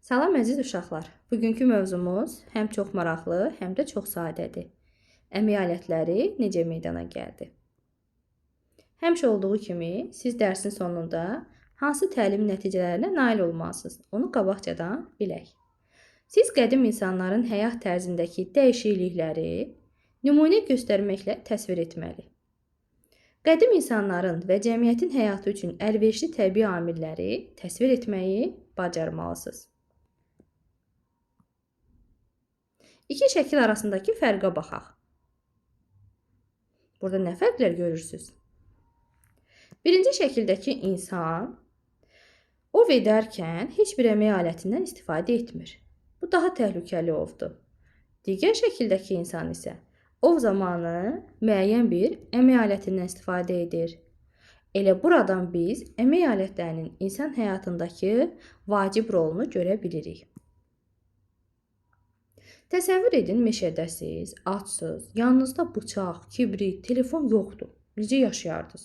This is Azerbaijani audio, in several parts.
Salam əziz uşaqlar. Bugünkü mövzumuz həm çox maraqlı, həm də çox sadədir. Əmək alətləri necə meydana gəldi? Həmişə olduğu kimi siz dərsin sonunda hansı təlim nəticələrinə nail olmalısınız? Onu qabaqcadan bilək. Siz qədim insanların həyat tərzindəki dəyişiklikləri nümunə göstərməklə təsvir etməli. Qədim insanların və cəmiyyətin həyatı üçün əlverişli təbii amilləri təsvir etməyi bacarmalısınız. İki şəkil arasındakı fərqə baxaq. Burada nə fərqlər görürsünüz? Birinci şəkildəki insan ov edərkən heç bir əmək alətindən istifadə etmir. Bu daha təhlükəli ovdur. Digər şəkildəki insan isə ov zamanı müəyyən bir əmək alətindən istifadə edir. Elə buradan biz əmək alətlərinin insan həyatındakı vacib rolunu görə bilirik. Təsəvvür edin, meşədəsiz, açsız, yanınızda bıçaq, kibrit, telefon yoxdur. Necə yaşayardınız?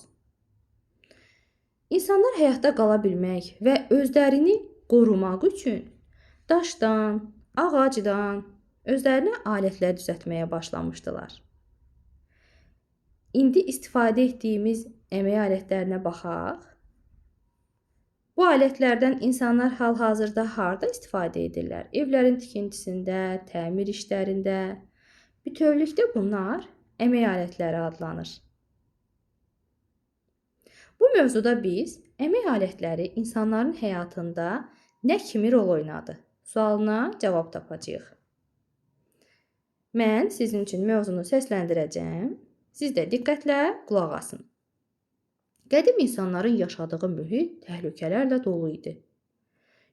İnsanlar həyatda qala bilmək və özlərini qorumaq üçün daşdan, ağacdan özlərinə alətlər düzəltməyə başlamışdılar. İndi istifadə etdiyimiz əmək alətlərinə baxaq. Bu alətlərdən insanlar hal-hazırda harda istifadə edirlər? Evlərin tikintisində, təmir işlərində. Bütövlükdə bunlar əmək alətləri adlanır. Bu mövzuda biz əmək alətləri insanların həyatında nə kimi rol oynadı sualına cavab tapacağıq. Mən sizin üçün mövzunu səsləndirəcəm. Siz də diqqətlə qulaq asın. Qədim insanların yaşadığı mühit təhlükələrlə dolu idi.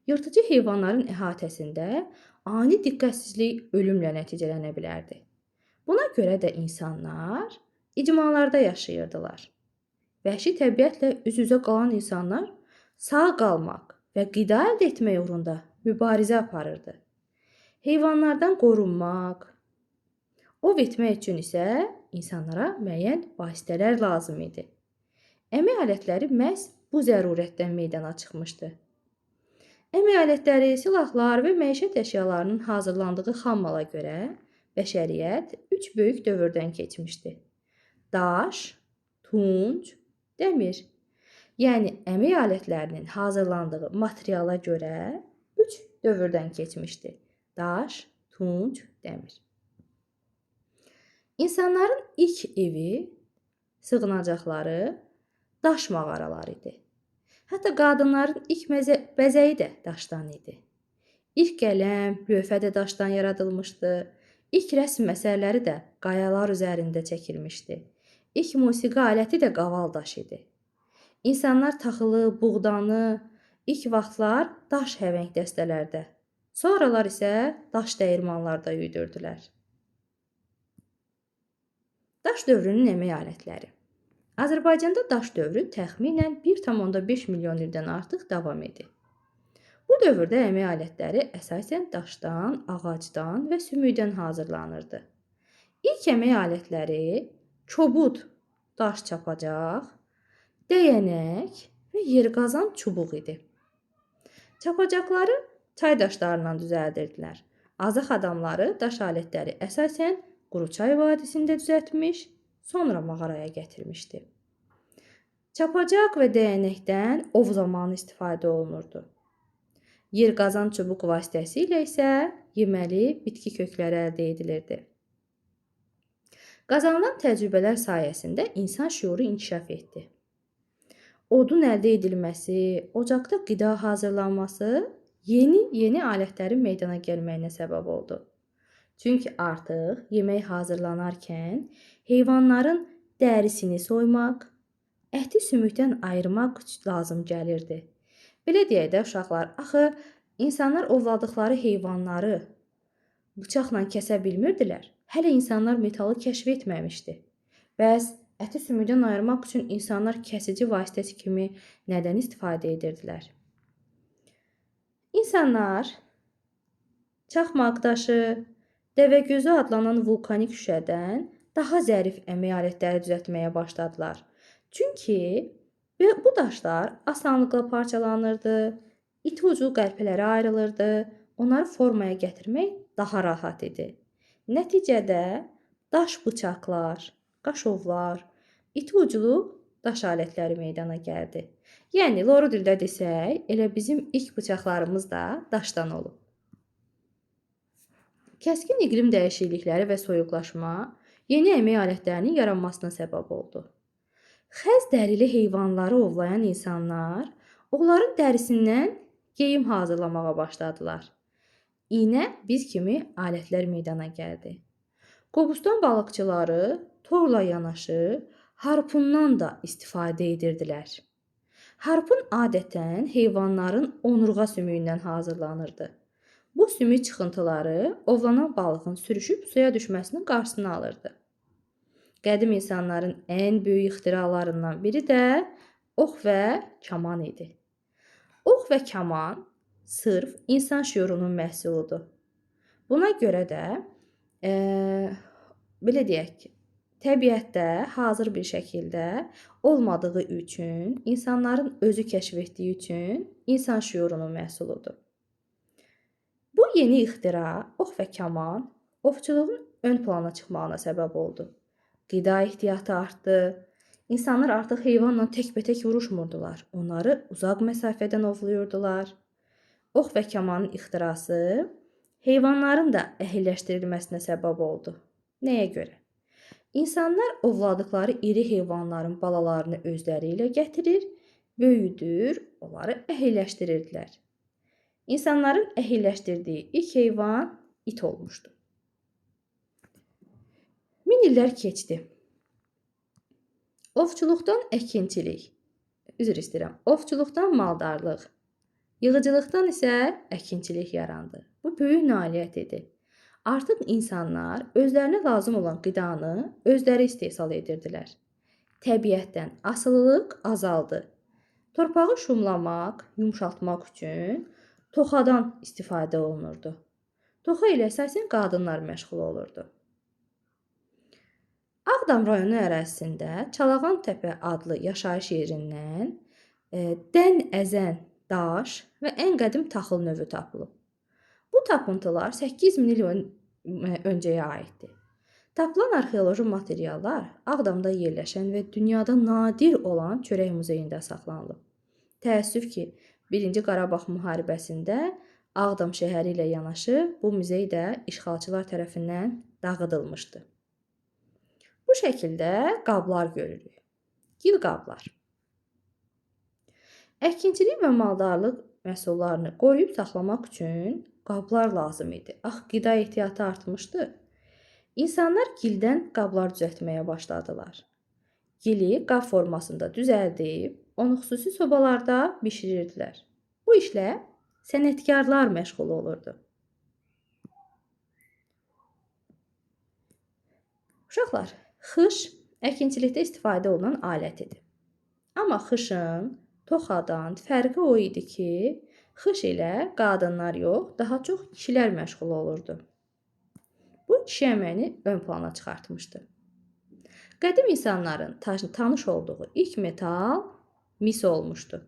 Yırtıcı heyvanların əhatəsində ani diqqətsizlik ölümlə nəticələnə bilərdi. Buna görə də insanlar icmalarda yaşayırdılar. Vəhşi təbiətlə üz-üzə qalan insanlar sağ qalmaq və qida əldə etmək uğrunda mübarizə aparırdı. Heyvanlardan qorunmaq, ov etmək üçün isə insanlara müəyyən vasitələr lazım idi. Əmək alətləri məhz bu zərurətdən meydana çıxmışdı. Əmək alətləri, silahlar və məişət əşyalarının hazırlandığı xammala görə bəşəriyyət 3 böyük dövrdən keçmişdi. Daş, tunc, dəmir. Yəni əmək alətlərinin hazırlandığı materiala görə 3 dövrdən keçmişdi. Daş, tunc, dəmir. İnsanların ilk evi, sığınacaqları daş mağaraları idi. Hətta qadınların ilk bəzəyi də daşdan idi. İlk qələm, lövhə də daşdan yaradılmışdı. İlk rəsm əsərləri də qayalar üzərində çəkilmişdi. İlk musiqi aləti də qaval daş idi. İnsanlar taxılı, buğdanı ilk vaxtlar daş həvəng dəstələrdə, sonralar isə daş dəyirmanlarda üyüdürdülər. Daş dövrünün əmək alətləri. Azərbaycanda daş dövrü təxminən 1,5 milyon ildən artıq davam edir. Bu dövrdə əmək alətləri əsasən daşdan, ağacdan və sümükdən hazırlanırdı. İlk əmək alətləri kobud daş çapacaq, dəyənək və yerqazan çubuq idi. Çapacaqları çay daşlarından düzəldirdilər. Azaq adamları daş alətləri əsasən Quruçay vadisində düzəltmiş, sonra mağaraya gətirmişdi. Çapacaq və dəyənəkdən ov zamanı istifadə olunurdu. Yerqazan çubuq vasitəsilə isə yeməli bitki kökləri əldə edilirdi. Qazanılan təcrübələr sayəsində insan şüuru inkişaf etdi. Odun əldə edilməsi, ocaqda qida hazırlanması yeni alətlərin meydana gəlməyinə səbəb oldu. Çünki artıq yemək hazırlanarkən heyvanların dərisini soymaq, əti sümükdən ayırmaq lazım gəlirdi. Belə deyək də uşaqlar, axı insanlar ovladıqları heyvanları bıçaqla kəsə bilmirdilər. Hələ insanlar metalı kəşf etməmişdi. Bəs əti sümükdən ayırmaq üçün insanlar kəsici vasitəsi kimi nədən istifadə edirdilər? İnsanlar çaxmaq daşı, Dəvəgözü adlanan vulkanik şüşədən daha zərif əmək alətləri düzəltməyə başladılar. Çünki bu daşlar asanlıqla parçalanırdı, iti ucu qəlpələrə ayrılırdı, onları formaya gətirmək daha rahat idi. Nəticədə daş bıçaqlar, qaşovlar, iti uclu daş alətləri meydana gəldi. Yəni loru dildə desək, elə bizim ilk bıçaqlarımız da daşdan olub. Kəskin iqlim dəyişiklikləri və soyuqlaşma yeni əmək alətlərinin yaranmasına səbəb oldu. Xəz dərili heyvanları ovlayan insanlar onların dərisindən geyim hazırlamağa başladılar. İynə biz kimi alətlər meydana gəldi. Qobustan balıqçıları torla yanaşı harpundan da istifadə edirdilər. Harpun adətən heyvanların onurğa sümüyündən hazırlanırdı. Bu sümük çıxıntıları ovlanan balığın sürüşüb suya düşməsinin qarşısını alırdı. Qədim insanların ən böyük ixtiralarından biri də ox və kaman idi. Ox və kaman sırf insan şüurunun məhsuludur. Buna görə də belə deyək ki, təbiətdə hazır bir şəkildə olmadığı üçün, insanların özü kəşf etdiyi üçün insan şüurunun məhsuludur. Bu yeni ixtira, ox və kaman, ovçuluğun ön plana çıxmağına səbəb oldu. Qida ehtiyatı artdı. İnsanlar artıq heyvanla təkbətək vuruşmurdular. Onları uzaq məsafədən ovlayırdılar. Ox və kamanın ixtirası heyvanların da əhilləşdirilməsinə səbəb oldu. Nəyə görə? İnsanlar ovladıkları iri heyvanların balalarını özləri ilə gətirir, böyüdür, onları əhilləşdirirdilər. İnsanların əhilləşdirdiyi ilk heyvan it olmuşdu. 1000 illər keçdi. Ovçuluqdan əkinçilik, ovçuluqdan maldarlıq, yığıcılıqdan isə əkinçilik yarandı. Bu böyük nailiyyət idi. Artıq insanlar özlərinə lazım olan qidanı özləri istehsal edirdilər. Təbiətdən asılılıq azaldı. Torpağı şumlamaq, yumşaltmaq üçün toxadan istifadə olunurdu. Toxa ilə əsasən qadınlar məşğul olurdu. Ağdam rayonu ərazisində Çalağan təpə adlı yaşayış yerindən dən əzən daş və ən qədim taxıl növü tapılıb. Bu tapıntılar 8000 il öncəyə aiddir. Tapılan arxeoloji materiallar Ağdamda yerləşən və dünyada nadir olan çörək muzeyində saxlanılıb. Təəssüf ki, 1-ci Qarabağ müharibəsində Ağdam şəhəri ilə yanaşı bu muzey də işğalçılar tərəfindən dağıdılmışdı. Bu şəkildə qablar görürük. Gil qablar. Əkinçilik və maldarlıq məhsullarını qoruyub saxlamaq üçün qablar lazım idi. Axı qida ehtiyatı artmışdı. İnsanlar gildən qablar düzəltməyə başladılar. Gili qab formasında düzəldib, onu xüsusi sobalarda bişirirdilər. Bu işlə sənətkarlar məşğul olurdu. Uşaqlar, xış əkinçilikdə istifadə olunan alət idi. Amma xışın toxadan fərqi o idi ki, xış ilə qadınlar yox, daha çox kişilər məşğul olurdu. Bu kişi əməyini ön plana çıxartmışdı. Qədim insanların tanış olduğu ilk metal mis olmuşdu.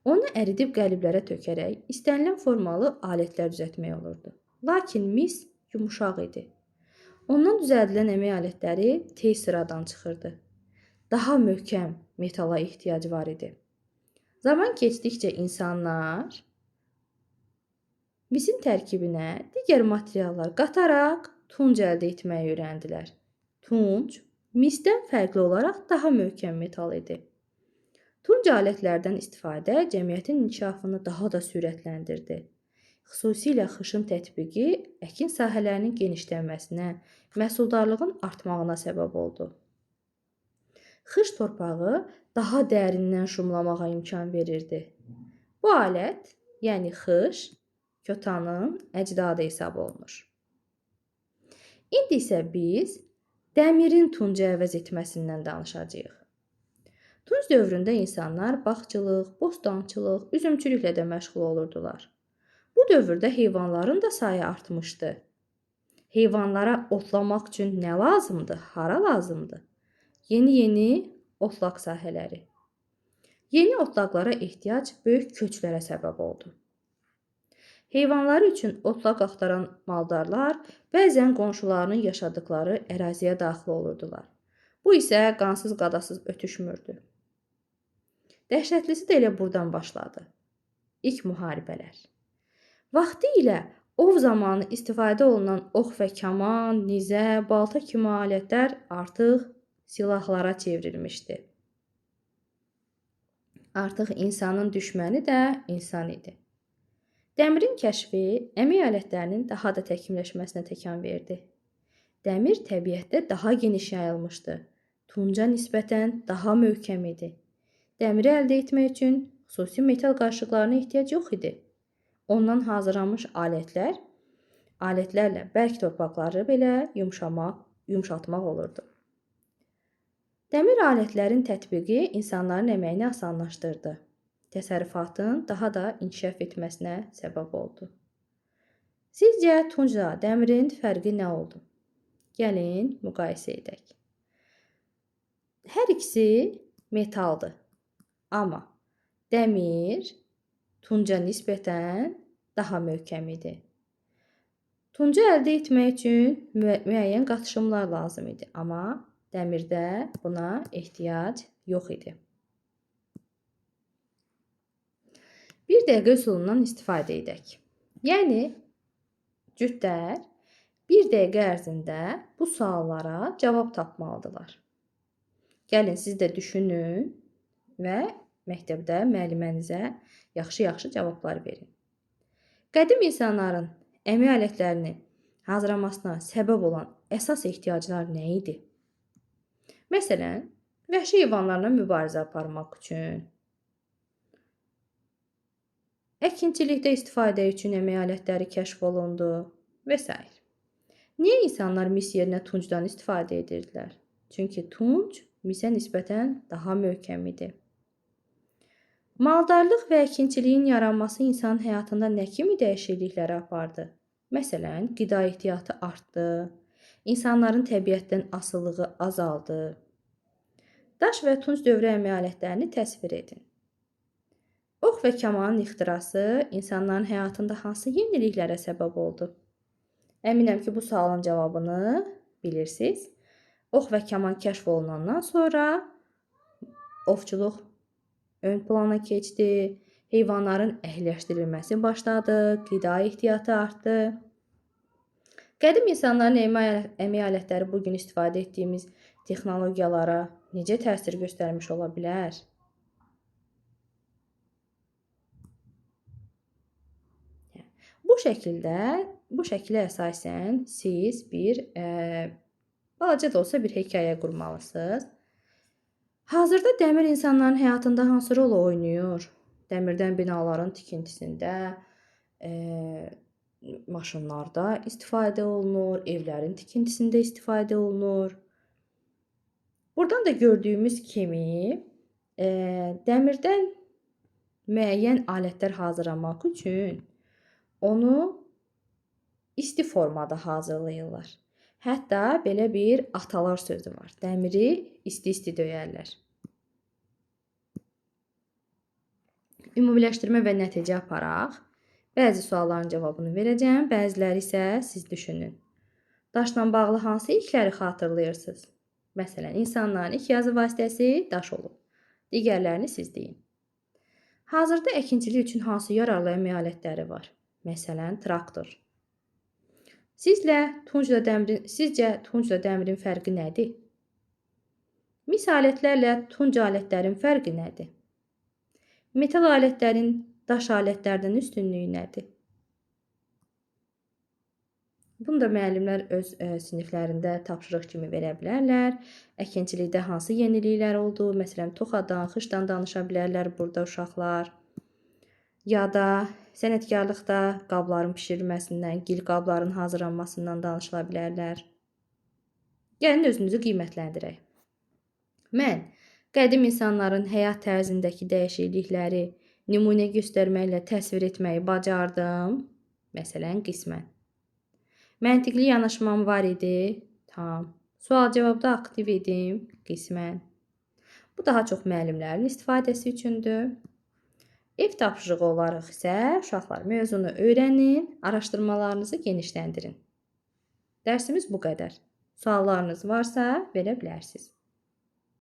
Onu əridib qəliblərə tökərək istənilən formalı alətlər düzəltmək olurdu. Lakin mis yumuşaq idi. Ondan düzəldilən əmək alətləri tez sıradan çıxırdı. Daha möhkəm metala ehtiyac var idi. Zaman keçdikcə insanlar misin tərkibinə digər materiallar qataraq tunc əldə etməyi öyrəndilər. Tunc misdən fərqli olaraq daha möhkəm metal idi. Tunc alətlərdən istifadə cəmiyyətin inkişafını daha da sürətləndirdi. Xüsusilə xışın tətbiqi əkin sahələrinin genişlənməsinə, məhsuldarlığın artmağına səbəb oldu. Xış torpağı daha dərindən şumlamağa imkan verirdi. Bu alət, yəni xış, kötanın əcdadı hesab olunur. İndi isə biz dəmirin tuncu əvəz etməsindən danışacağıq. Tunc dövründə insanlar bağçılıq, bostançılıq, üzümçülüklə də məşğul olurdular. Bu dövrdə heyvanların da sayı artmışdı. Heyvanlara otlamaq üçün nə lazımdır, hara lazımdır? Yeni otlaq sahələri. Yeni otlaqlara ehtiyac böyük köçlərə səbəb oldu. Heyvanları üçün otlaq axtaran maldarlar bəzən qonşularının yaşadıkları əraziyə daxil olurdular. Bu isə qansız qadasız ötüşmürdü. Dəhşətlisi də elə buradan başladı. İlk müharibələr. Vaxtilə ov zamanı istifadə olunan ox və kaman, nizə, balta kimi alətlər artıq silahlara çevrilmişdi. Artıq insanın düşməni də insan idi. Dəmirin kəşfi əmək alətlərinin daha da təkmilləşməsinə təkan verdi. Dəmir təbiətdə daha geniş yayılmışdı. Tunca nisbətən daha möhkəm idi. Dəmiri əldə etmək üçün xüsusi metal qarışıqlarına ehtiyac yox idi. Ondan hazırlanmış alətlərlə bərk torpaqları belə yumşaltmaq olurdu. Dəmir alətlərin tətbiqi insanların əməyini asanlaşdırdı. Təsərrüfatın daha da inkişaf etməsinə səbəb oldu. Sizcə tuncla dəmirin fərqi nə oldu? Gəlin müqayisə edək. Hər ikisi metaldır. Amma dəmir tunca nisbətən daha möhkəm idi. Tunca əldə etmək üçün müəyyən qatışımlar lazım idi, amma dəmirdə buna ehtiyac yox idi. Bir dəqiqə üsulundan istifadə edək. Yəni, cütlər bir dəqiqə ərzində bu suallara cavab tapmalıdırlar. Gəlin, siz də düşünün və məktəbdə müəllimənizə yaxşı-yaxşı cavablar verin. Qədim insanların əmək alətlərini hazırlamasına səbəb olan əsas ehtiyaclar nə idi? Məsələn, vəhşi heyvanlarla mübarizə aparmaq üçün, əkinçilikdə istifadə üçün əmək alətləri kəşf olundu və s. Niyə insanlar mis yerinə tuncdan istifadə edirdilər? Çünki tunc misə nisbətən daha möhkəm idi. Maldarlıq və əkinçiliyin yaranması insanın həyatında nə kimi dəyişiklikləri apardı? Məsələn, qida ehtiyatı artdı, insanların təbiətdən asılılığı azaldı. Daş və tunc dövrü əmək alətlərini təsvir edin. Ox və kamanın ixtirası insanların həyatında hansı yeniliklərə səbəb oldu? Əminəm ki, bu sualın cavabını bilirsiniz. Ox və kaman kəşf olunandan sonra ovçuluq ön plana keçdi, heyvanların əhliləşdirilməsi başladı, qida ehtiyatı artdı. Qədim insanların əmək alətləri bugün istifadə etdiyimiz texnologiyalara necə təsir göstərmiş ola bilər? Bu şəklə əsasən siz balaca da olsa bir hekayə qurmalısınız. Hazırda dəmir insanların həyatında hansı rol oynayır? Dəmirdən binaların tikintisində, maşınlarda istifadə olunur, evlərin tikintisində istifadə olunur. Buradan da gördüyümüz kimi dəmirdən müəyyən alətlər hazırlamaq üçün onu isti formada hazırlayırlar. Hətta belə bir atalar sözü var. Dəmiri isti-isti döyərlər. Ümumiləşdirmə və nəticə aparaq. Bəzi sualların cavabını verəcəm, bəziləri isə siz düşünün. Daşla bağlı hansı ilkləri xatırlayırsınız? Məsələn, insanların ilk yazı vasitəsi daş olub. Digərlərini siz deyin. Hazırda əkinçilik üçün hansı yararlı əmək alətləri var? Məsələn, traktor. Sizcə tuncla dəmirin fərqi nədir? Mis alətlərlə tunc alətlərin fərqi nədir? Metal alətlərin daş alətlərdən üstünlüyü nədir? Bunu da müəllimlər öz siniflərində tapşırıq kimi verə bilərlər. Əkinçilikdə hansı yeniliklər oldu? Məsələn, toxadan, xışdan danışa bilərlər burada uşaqlar. Ya da sənətkarlıqda qabların bişirilməsindən, gil qabların hazırlanmasından danışıla bilərlər. Gəlin özünüzü qiymətləndirək. Mən qədim insanların həyat tərzindəki dəyişiklikləri nümunə göstərməklə təsvir etməyi bacardım. Məsələn, qismən. Məntiqli yanaşmam var idi. Tam. Sual-cavabda aktiv idim. Qismən. Bu daha çox müəllimlərin istifadəsi üçündür. Ev tapşırığı olaraq isə uşaqlar mövzunu öyrənin, araşdırmalarınızı genişləndirin. Dərsimiz bu qədər. Suallarınız varsa verə bilərsiniz.